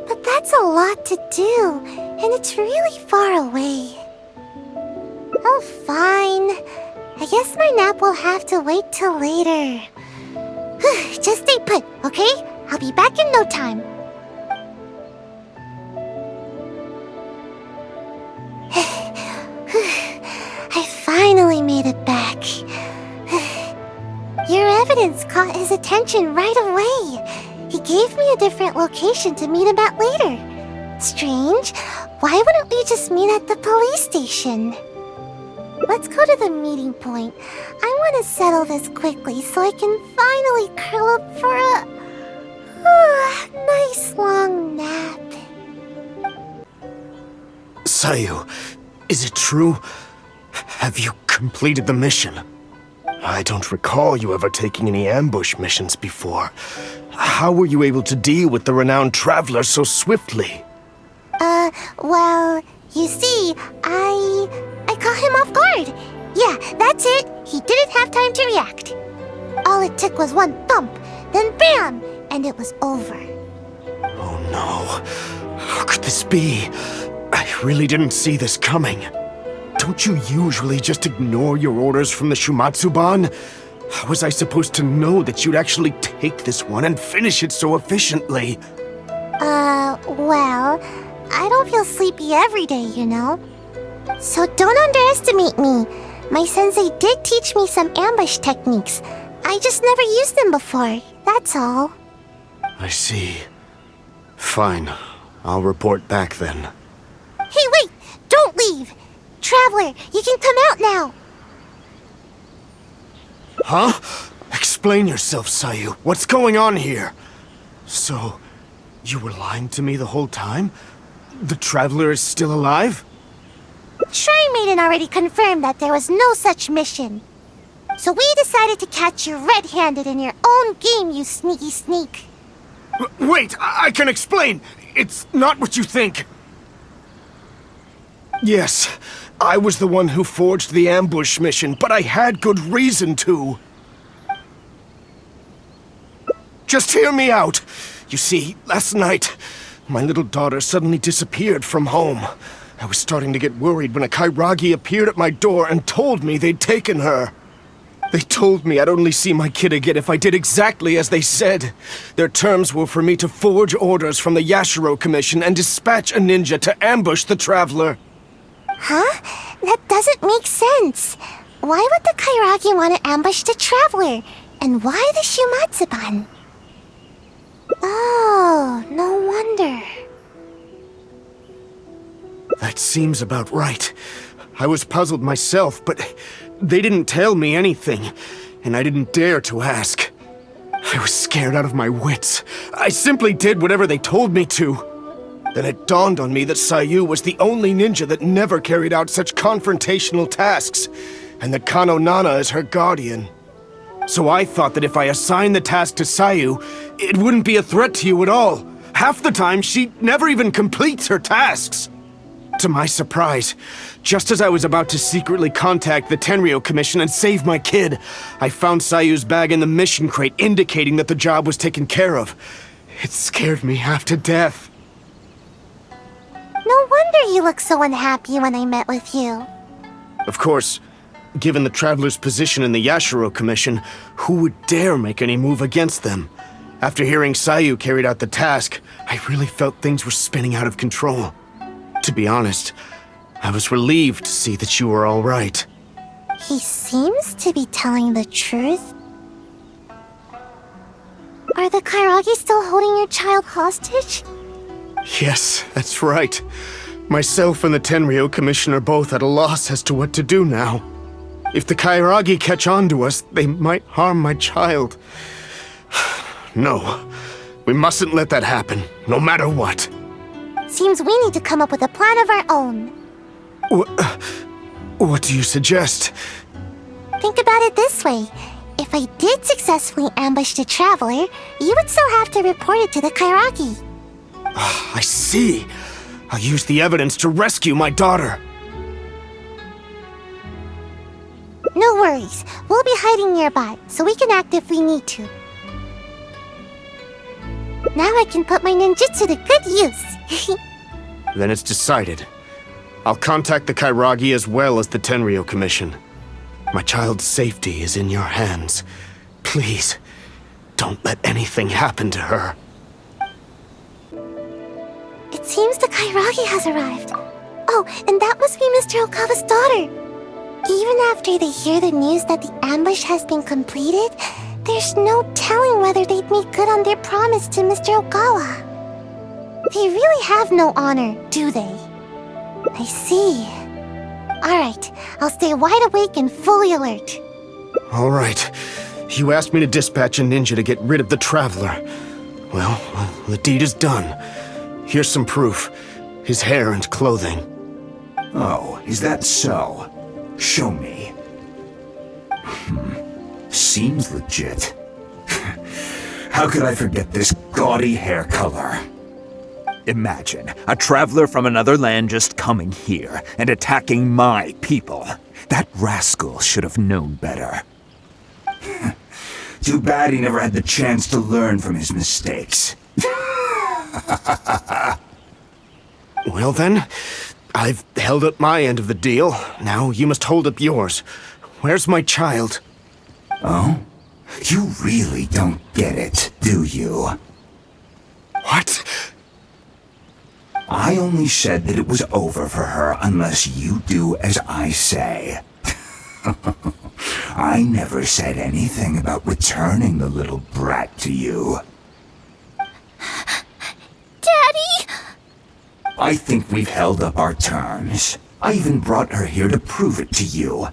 But that's a lot to do, and it's really far away. Oh, fine. I guess my nap will have to wait till later. Just stay put, okay? I'll be back in no time. I finally made it back. Your evidence caught his attention right away. He gave me a different location to meet him at later. Strange. Why wouldn't we just meet at the police station? Let's go to the meeting point. I want to settle this quickly so I can finally curl up for a nice long nap. Sayu, is it true? Have you completed the mission? I don't recall you ever taking any ambush missions before. How were you able to deal with the renowned traveler so swiftly? Well, you see, I caught him off guard. Yeah, that's it. He didn't have time to react. All it took was one thump, then bam, and it was over. Oh no. How could this be? I really didn't see this coming. Don't you usually just ignore your orders from the Shumatsuban? How was I supposed to know that you'd actually take this one and finish it so efficiently? Well, I don't feel sleepy every day, you know. So don't underestimate me. My sensei did teach me some ambush techniques. I just never used them before, that's all. I see. Fine. I'll report back then. Hey, wait! Don't leave! Traveler, you can come out now! Huh? Explain yourself, Sayu. What's going on here? So, you were lying to me the whole time? The Traveler is still alive? Shrine Maiden already confirmed that there was no such mission. So we decided to catch you red-handed in your own game, you sneaky sneak. Wait, I can explain! It's not what you think! Yes, I was the one who forged the ambush mission, but I had good reason to. Just hear me out. You see, last night, my little daughter suddenly disappeared from home. I was starting to get worried when a Kairagi appeared at my door and told me they'd taken her. They told me I'd only see my kid again if I did exactly as they said. Their terms were for me to forge orders from the Yashiro Commission and dispatch a ninja to ambush the Traveler. Huh? That doesn't make sense. Why would the Kairagi want to ambush the Traveler? And why the Shumatsuban? Oh, no wonder. That seems about right. I was puzzled myself, but they didn't tell me anything, and I didn't dare to ask. I was scared out of my wits. I simply did whatever they told me to. Then it dawned on me that Sayu was the only ninja that never carried out such confrontational tasks, and that Kano Nana is her guardian. So I thought that if I assigned the task to Sayu, it wouldn't be a threat to you at all. Half the time, she never even completes her tasks. To my surprise, just as I was about to secretly contact the Tenryo Commission and save my kid, I found Sayu's bag in the mission crate indicating that the job was taken care of. It scared me half to death. No wonder you looked so unhappy when I met with you. Of course, given the Traveler's position in the Yashiro Commission, who would dare make any move against them? After hearing Sayu carried out the task, I really felt things were spinning out of control. To be honest, I was relieved to see that you were all right. He seems to be telling the truth. Are the Kairagi still holding your child hostage? Yes, that's right. Myself and the Tenryo Commission are both at a loss as to what to do now. If the Kairagi catch on to us, they might harm my child. No, we mustn't let that happen, no matter what. Seems we need to come up with a plan of our own. What do you suggest? Think about it this way. If I did successfully ambush the Traveler, you would still have to report it to the Kairagi. I see. I'll use the evidence to rescue my daughter. No worries. We'll be hiding nearby, so we can act if we need to. Now I can put my ninjutsu to good use. Then it's decided. I'll contact the Kairagi as well as the Tenryo Commission. My child's safety is in your hands. Please, don't let anything happen to her. It seems the Kairagi has arrived. Oh, and that must be Mr. Okawa's daughter. Even after they hear the news that the ambush has been completed, there's no telling whether they'd make good on their promise to Mr. Okawa. They really have no honor, do they? I see. Alright, I'll stay wide awake and fully alert. Alright. You asked me to dispatch a ninja to get rid of the Traveler. Well, the deed is done. Here's some proof. His hair and clothing. Oh, is that so? Show me. Seems legit. How could I forget this gaudy hair color? Imagine a traveler from another land just coming here and attacking my people. That rascal should have known better. Too bad he never had the chance to learn from his mistakes. Well then, I've held up my end of the deal. Now you must hold up yours. Where's my child? Oh? You really don't get it, do you? What? I only said that it was over for her unless you do as I say. I never said anything about returning the little brat to you. Daddy! I think we've held up our terms. I even brought her here to prove it to you.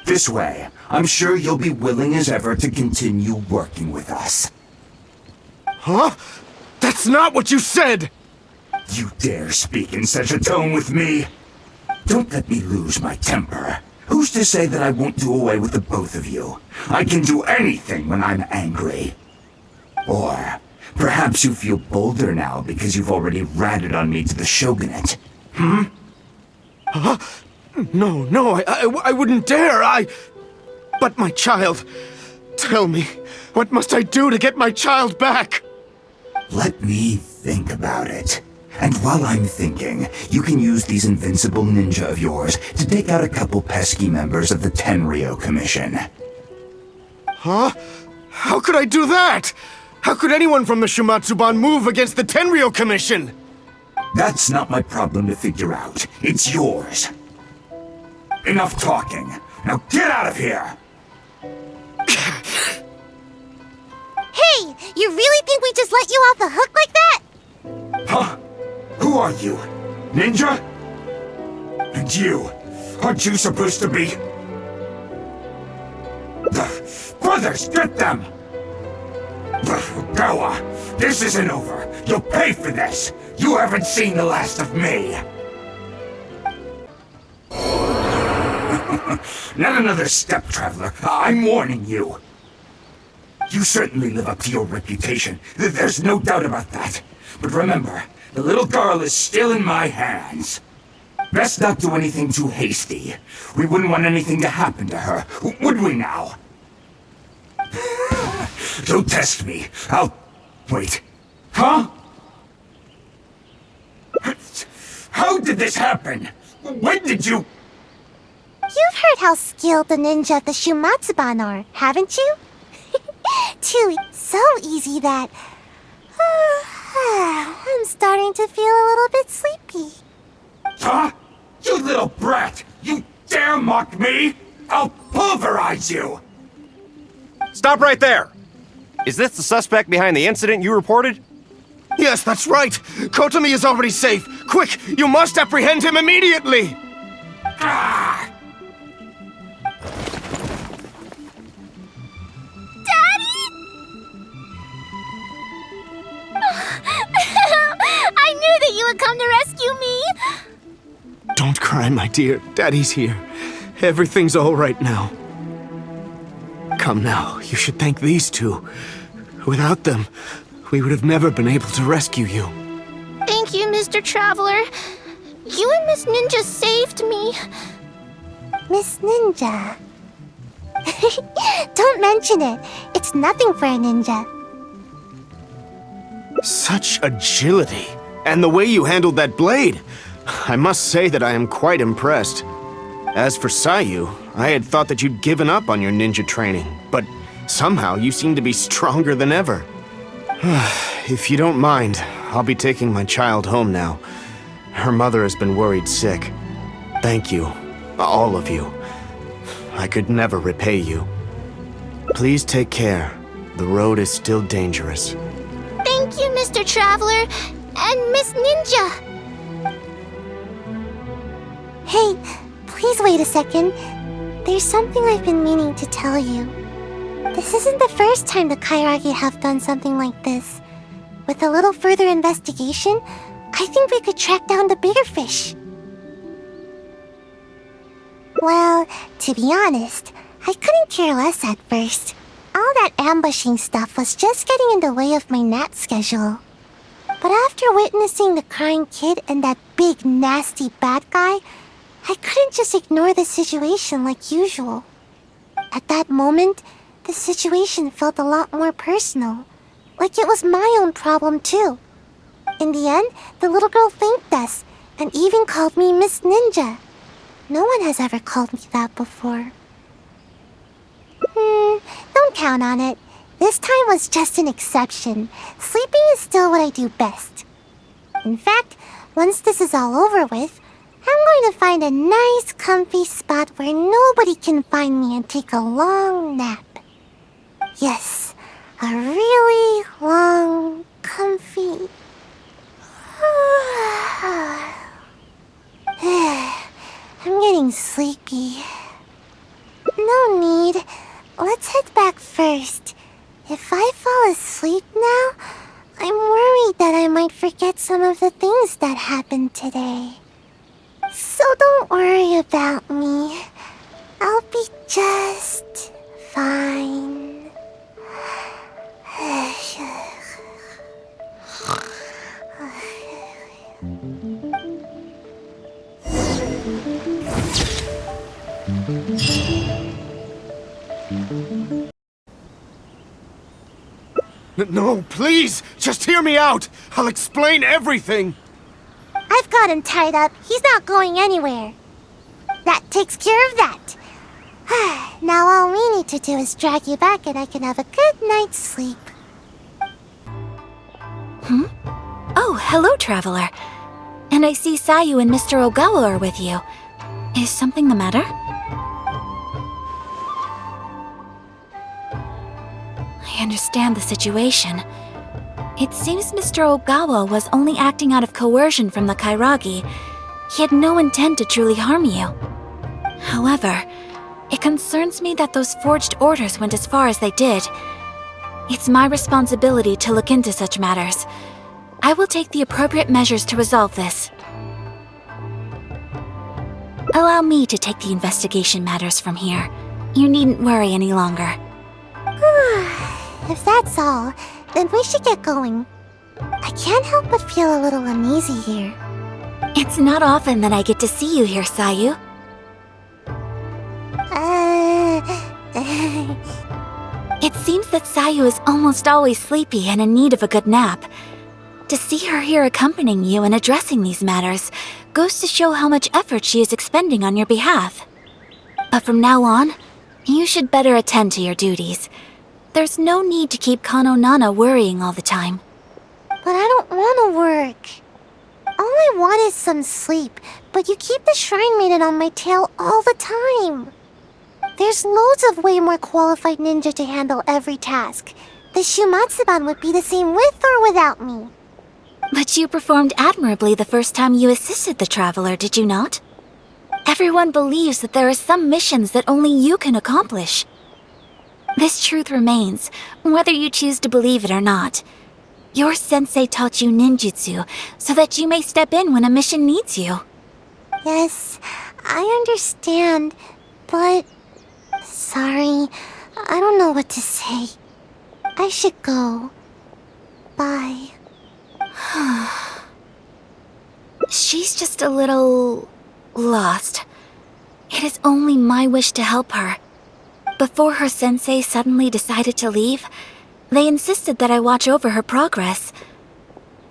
This way, I'm sure you'll be willing as ever to continue working with us. Huh? That's not what you said! You dare speak in such a tone with me? Don't let me lose my temper. Who's to say that I won't do away with the both of you? I can do anything when I'm angry. Or perhaps you feel bolder now because you've already ratted on me to the shogunate. Hmm? Huh? No, I wouldn't dare, But my child... Tell me, what must I do to get my child back? Let me think about it. And while I'm thinking, you can use these invincible ninja of yours to take out a couple pesky members of the Tenryou Commission. Huh? How could I do that? How could anyone from the Shumatsuban move against the Tenryou Commission? That's not my problem to figure out. It's yours. Enough talking. Now get out of here! Hey, you really think we just let you off the hook like that? Huh? Who are you? Ninja? And you? Aren't you supposed to be... Brothers, get them! Gawa, this isn't over. You'll pay for this. You haven't seen the last of me. Not another step, traveler. I'm warning you. You certainly live up to your reputation. There's no doubt about that. But remember, the little girl is still in my hands. Best not do anything too hasty. We wouldn't want anything to happen to her, would we now? Don't test me. I'll... Wait. Huh? How did this happen? When did you... You've heard how skilled the ninja of the Shumatsuban are, haven't you? So easy that... I'm starting to feel a little bit sleepy. Huh? You little brat! You dare mock me? I'll pulverize you! Stop right there! Is this the suspect behind the incident you reported? Yes, that's right! Kotomi is already safe! Quick, you must apprehend him immediately! Ah! I knew that you would come to rescue me! Don't cry, my dear. Daddy's here. Everything's all right now. Come now, you should thank these two. Without them, we would have never been able to rescue you. Thank you, Mr. Traveler. You and Miss Ninja saved me. Miss Ninja? Don't mention it. It's nothing for a ninja. Such agility. And the way you handled that blade. I must say that I am quite impressed. As for Sayu, I had thought that you'd given up on your ninja training, but somehow you seem to be stronger than ever. If you don't mind, I'll be taking my child home now. Her mother has been worried sick. Thank you, all of you. I could never repay you. Please take care. The road is still dangerous. Thank you, Mr. Traveler, and Miss Ninja. Hey, please wait a second. There's something I've been meaning to tell you. This isn't the first time the Kairagi have done something like this. With a little further investigation, I think we could track down the bigger fish. Well, to be honest, I couldn't care less at first. All that ambushing stuff was just getting in the way of my nap schedule. But after witnessing the crying kid and that big, nasty bad guy, I couldn't just ignore the situation like usual. At that moment, the situation felt a lot more personal. Like it was my own problem too. In the end, the little girl thanked us, and even called me Miss Ninja. No one has ever called me that before. Don't count on it. This time was just an exception. Sleeping is still what I do best. In fact, once this is all over with, I'm going to find a nice, comfy spot where nobody can find me and take a long nap. Yes, a really long, comfy... I'm getting sleepy. No need. Let's head back first. If I fall asleep now, I'm worried that I might forget some of the things that happened today. So don't worry about me. I'll be just fine. No, please! Just hear me out! I'll explain everything! I've got him tied up. He's not going anywhere. That takes care of that. Now all we need to do is drag you back and I can have a good night's sleep. Oh, hello, Traveler. And I see Sayu and Mr. Ogawa are with you. Is something the matter? I understand the situation. It seems Mr. Ogawa was only acting out of coercion from the Kairagi. He had no intent to truly harm you. However, it concerns me that those forged orders went as far as they did. It's my responsibility to look into such matters. I will take the appropriate measures to resolve this. Allow me to take the investigation matters from here. You needn't worry any longer. If that's all, then we should get going. I can't help but feel a little uneasy here. It's not often that I get to see you here, Sayu. It seems that Sayu is almost always sleepy and in need of a good nap. To see her here accompanying you and addressing these matters goes to show how much effort she is expending on your behalf. But from now on, you should better attend to your duties. There's no need to keep Kano Nana worrying all the time. But I don't want to work. All I want is some sleep, but you keep the Shrine Maiden on my tail all the time. There's loads of way more qualified ninja to handle every task. The Shumatsuban would be the same with or without me. But you performed admirably the first time you assisted the Traveler, did you not? Everyone believes that there are some missions that only you can accomplish. This truth remains, whether you choose to believe it or not. Your sensei taught you ninjutsu so that you may step in when a mission needs you. Yes, I understand, but... Sorry, I don't know what to say. I should go. Bye. She's just a little... lost. It is only my wish to help her. Before her sensei suddenly decided to leave, they insisted that I watch over her progress.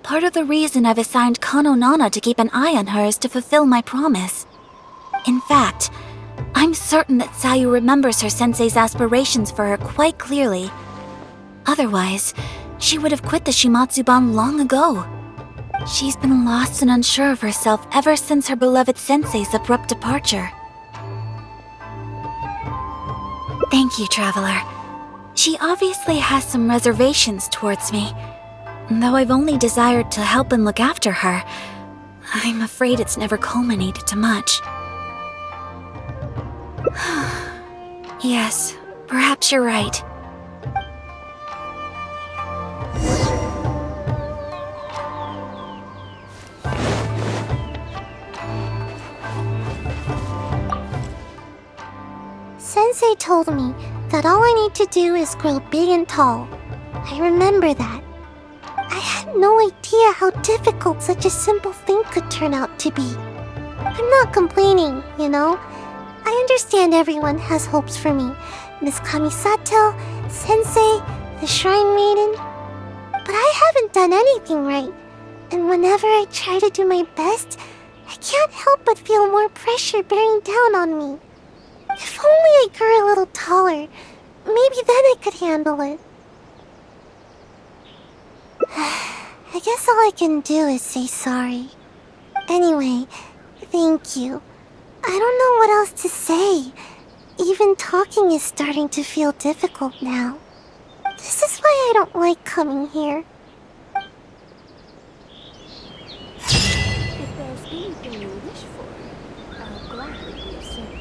Part of the reason I've assigned Kano Nana to keep an eye on her is to fulfill my promise. In fact, I'm certain that Sayu remembers her sensei's aspirations for her quite clearly. Otherwise, she would have quit the Shimatsuban long ago. She's been lost and unsure of herself ever since her beloved sensei's abrupt departure. Thank you, Traveler. She obviously has some reservations towards me. Though I've only desired to help and look after her, I'm afraid it's never culminated to much. Yes, perhaps you're right. Sensei told me that all I need to do is grow big and tall. I remember that. I had no idea how difficult such a simple thing could turn out to be. I'm not complaining, you know? I understand everyone has hopes for me. Miss Kamisato, Sensei, the Shrine Maiden. But I haven't done anything right. And whenever I try to do my best, I can't help but feel more pressure bearing down on me. If only I grew a little taller, maybe then I could handle it. I guess all I can do is say sorry. Anyway, thank you. I don't know what else to say. Even talking is starting to feel difficult now. This is why I don't like coming here. If there's anything you wish for, I'll gladly be of service.